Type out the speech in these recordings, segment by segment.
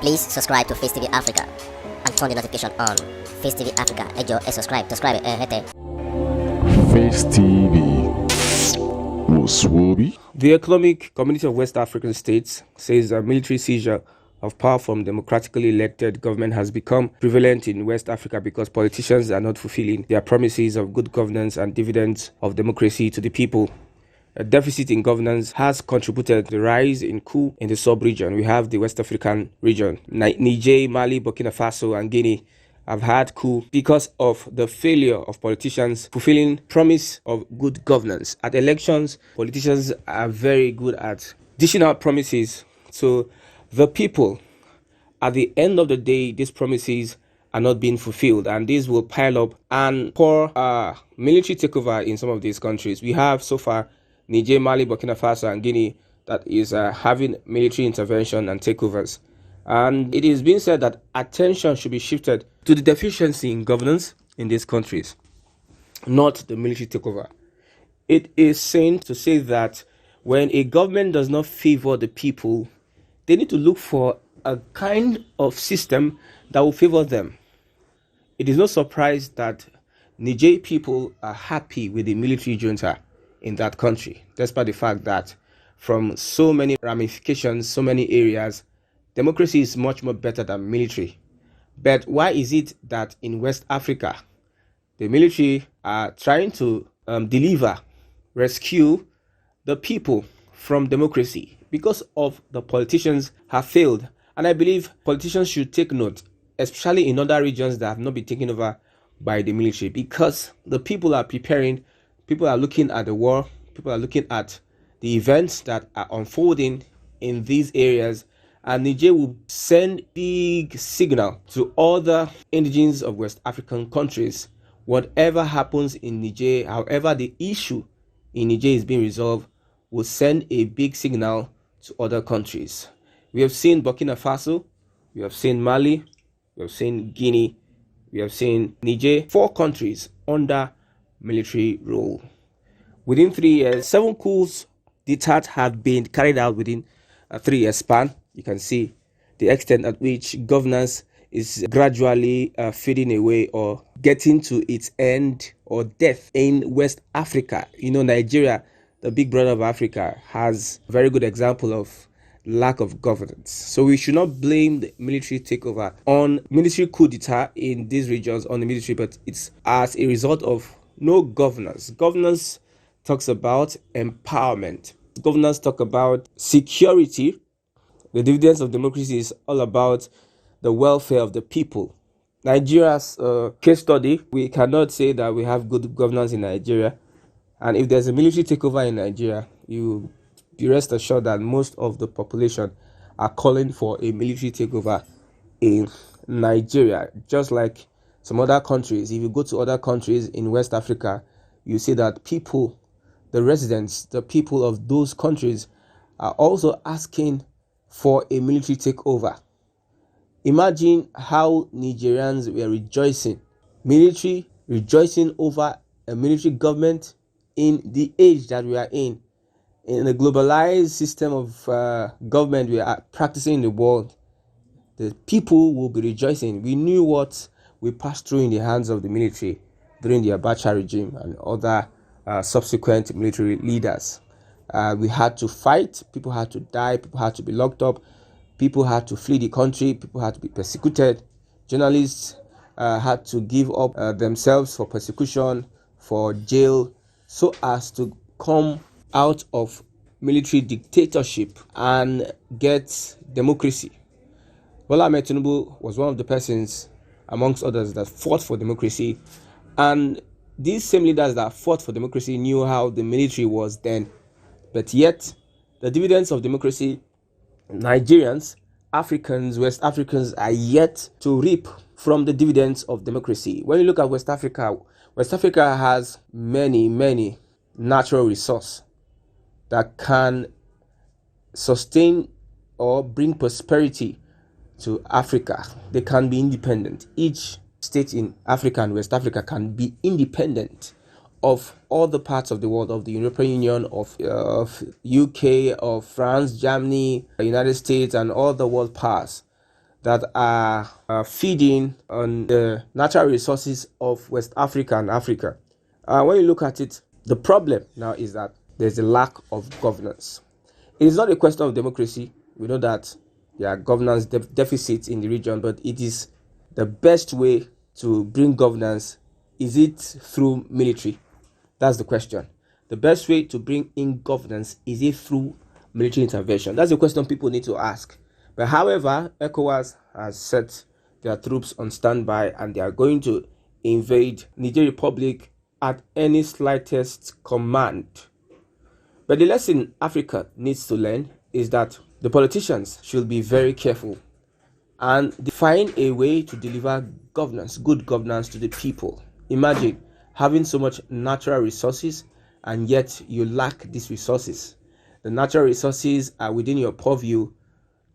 Please subscribe to Face TV Africa and turn the notification on. Face TV Africa, ẹ jọ̀ọ́ ẹ subscribe, hete. Face TV Muswobi. The Economic Community of West African States says a military seizure of power from democratically elected government has become prevalent in West Africa because politicians are not fulfilling their promises of good governance and dividends of democracy to the people. A deficit in governance has contributed to the rise in coup in the sub-region. We have the West African region. Niger, Mali, Burkina Faso, and Guinea have had coup because of the failure of politicians fulfilling promise of good governance. At elections, politicians are very good at dishing out promises to the people. At the end of the day, these promises are not being fulfilled, and these will pile up and pour military takeover in some of these countries. We have so far Niger, Mali, Burkina Faso, and Guinea that is having military intervention and takeovers. And it is being said that attention should be shifted to the deficiency in governance in these countries, not the military takeover. It is sane to say that when a government does not favor the people, they need to look for a kind of system that will favor them. It is no surprise that Niger people are happy with the military junta in that country, despite the fact that from so many ramifications, so many areas, democracy is much more better than military. But why is it that in West Africa, the military are trying to rescue the people from democracy? Because of the politicians have failed. And I believe politicians should take note, especially in other regions that have not been taken over by the military, because the people are preparing, people are looking at the war, people are looking at the events that are unfolding in these areas, and Niger will send big signal to other indigenes of West African countries. Whatever happens in Niger, however the issue in Niger is being resolved, will send a big signal to other countries. We have seen Burkina Faso, we have seen Mali, we have seen Guinea, we have seen Niger, 4 countries under military rule. Within 3 years, 7 coups d'etat have been carried out within a 3-year span. You can see the extent at which governance is gradually fading away or getting to its end or death in West Africa. You know, Nigeria, the big brother of Africa, has a very good example of lack of governance. So we should not blame the military takeover on military coup d'etat in these regions on the military, but it's as a result of no governance. Governance talks about empowerment. Governance talk about security. The dividends of democracy is all about the welfare of the people. Nigeria's case study, we cannot say that we have good governance in Nigeria. And if there's a military takeover in Nigeria, you be rest assured that most of the population are calling for a military takeover in Nigeria. Just like some other countries, if you go to other countries in West Africa, you see that people, the residents, the people of those countries are also asking for a military takeover. Imagine how Nigerians were rejoicing, military rejoicing over a military government in the age that we are in the globalized system of government we are practicing in the world. The people will be rejoicing. We knew what we passed through in the hands of the military during the Abacha regime and other subsequent military leaders. We had to fight, people had to die, people had to be locked up, people had to flee the country, people had to be persecuted, journalists had to give up themselves for persecution, for jail, so as to come out of military dictatorship and get democracy. Bola Tinubu was one of the persons, amongst others, that fought for democracy, and these same leaders that fought for democracy knew how the military was then. But yet, the dividends of democracy, Nigerians, Africans, West Africans are yet to reap from the dividends of democracy. When you look at West Africa has many natural resources that can sustain or bring prosperity to Africa. They can be independent. Each state in Africa and West Africa can be independent of all the parts of the world, of the European Union, of UK, of France, Germany, the United States, and all the world powers. that are feeding on the natural resources of West Africa and Africa. When you look at it, the problem now is that there's a lack of governance. It is not a question of democracy. We know that there are governance deficits in the region, but it is the best way to bring governance. Is it through military? That's the question. The best way to bring in governance, is it through military intervention? That's the question people need to ask. But however, ECOWAS has set their troops on standby and they are going to invade Niger Republic at any slightest command. But the lesson Africa needs to learn is that the politicians should be very careful and find a way to deliver governance, good governance to the people. Imagine having so much natural resources and yet you lack these resources. The natural resources are within your purview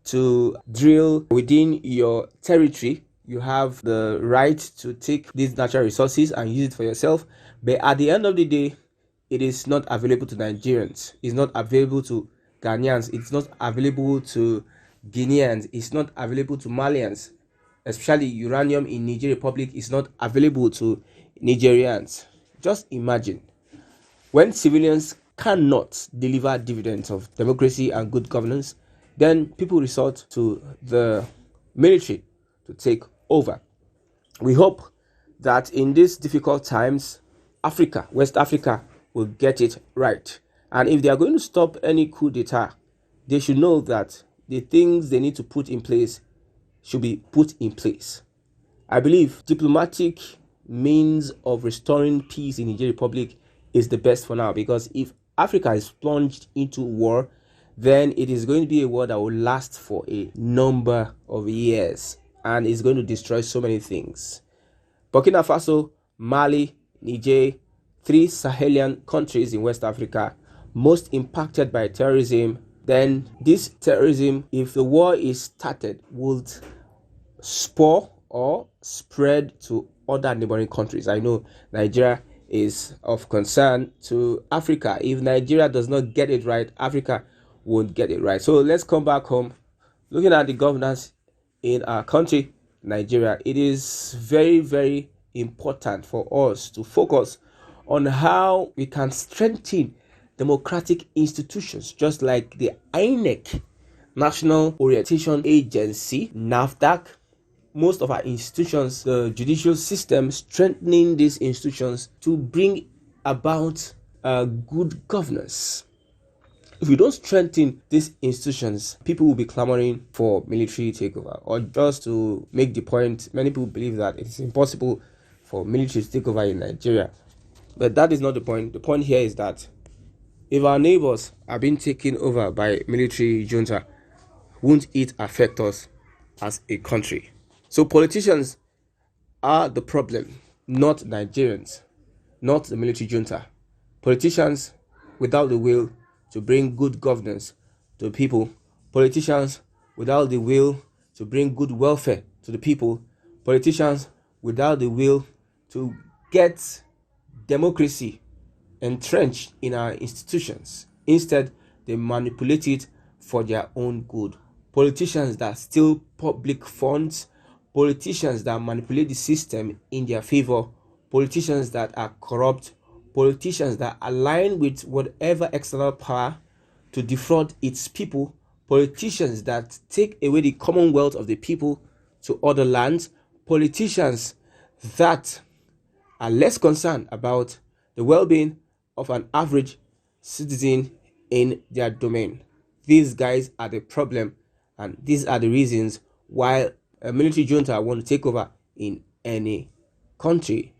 to drill within your territory. You have the right to take these natural resources and use it for yourself. But at the end of the day, it is not available to Nigerians. It's not available to Ghanaians. It's not available to Guineans. It's not available to Malians. Especially uranium in Niger Republic is not available to Nigerians. Just imagine when civilians cannot deliver dividends of democracy and good governance, then people resort to the military to take over. We hope that in these difficult times, Africa, West Africa, will get it right. And if they are going to stop any coup d'etat, they should know that the things they need to put in place should be put in place. I believe diplomatic means of restoring peace in Niger Republic is the best for now, because if Africa is plunged into war, then it is going to be a war that will last for a number of years and is going to destroy so many things. Burkina Faso, Mali, Niger, 3 Sahelian countries in West Africa, most impacted by terrorism. Then this terrorism, if the war is started, would spur or spread to other neighboring countries. I know Nigeria is of concern to Africa. If Nigeria does not get it right, Africa won't get it right. So let's come back home. Looking at the governance in our country, Nigeria, it is very, very important for us to focus on how we can strengthen democratic institutions, just like the INEC, National Orientation Agency, NAFDAC, most of our institutions, the judicial system, strengthening these institutions to bring about good governance. If we don't strengthen these institutions, people will be clamoring for military takeover. Or just to make the point, many people believe that it is impossible for military to take over in Nigeria. But that is not the point. The point here is that if our neighbors are being taken over by military junta, won't it affect us as a country? So politicians are the problem, not Nigerians, not the military junta. Politicians without the will to bring good governance to the people, politicians without the will to bring good welfare to the people, politicians without the will to get democracy entrenched in our institutions. Instead, they manipulate it for their own good. Politicians that steal public funds, politicians that manipulate the system in their favor, politicians that are corrupt, politicians that align with whatever external power to defraud its people, politicians that take away the commonwealth of the people to other lands, politicians that are less concerned about the well-being of an average citizen in their domain. These guys are the problem, and these are the reasons why a military junta want to take over in any country.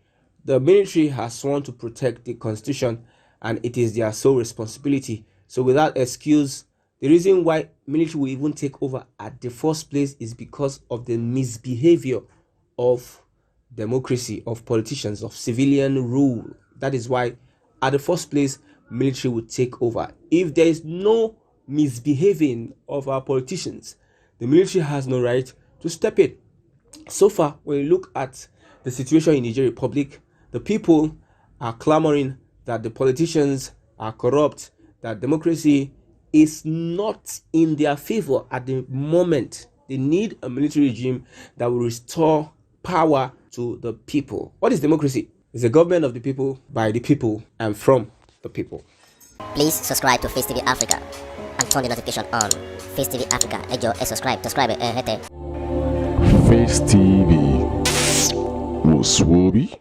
The military has sworn to protect the constitution, and it is their sole responsibility. So without excuse, the reason why military will even take over at the first place is because of the misbehavior of democracy, of politicians, of civilian rule. That is why at the first place military will take over. If there is no misbehaving of our politicians, the military has no right to step in. So far, when you look at the situation in Niger Republic, the people are clamoring that the politicians are corrupt, that democracy is not in their favor at the moment. They need a military regime that will restore power to the people. What is democracy? It's a government of the people, by the people, and from the people. Please subscribe to Face TV Africa and turn the notification on. Face TV Africa, ẹ jọ̀ọ́, subscribe, hete. Face TV. Was Swoby?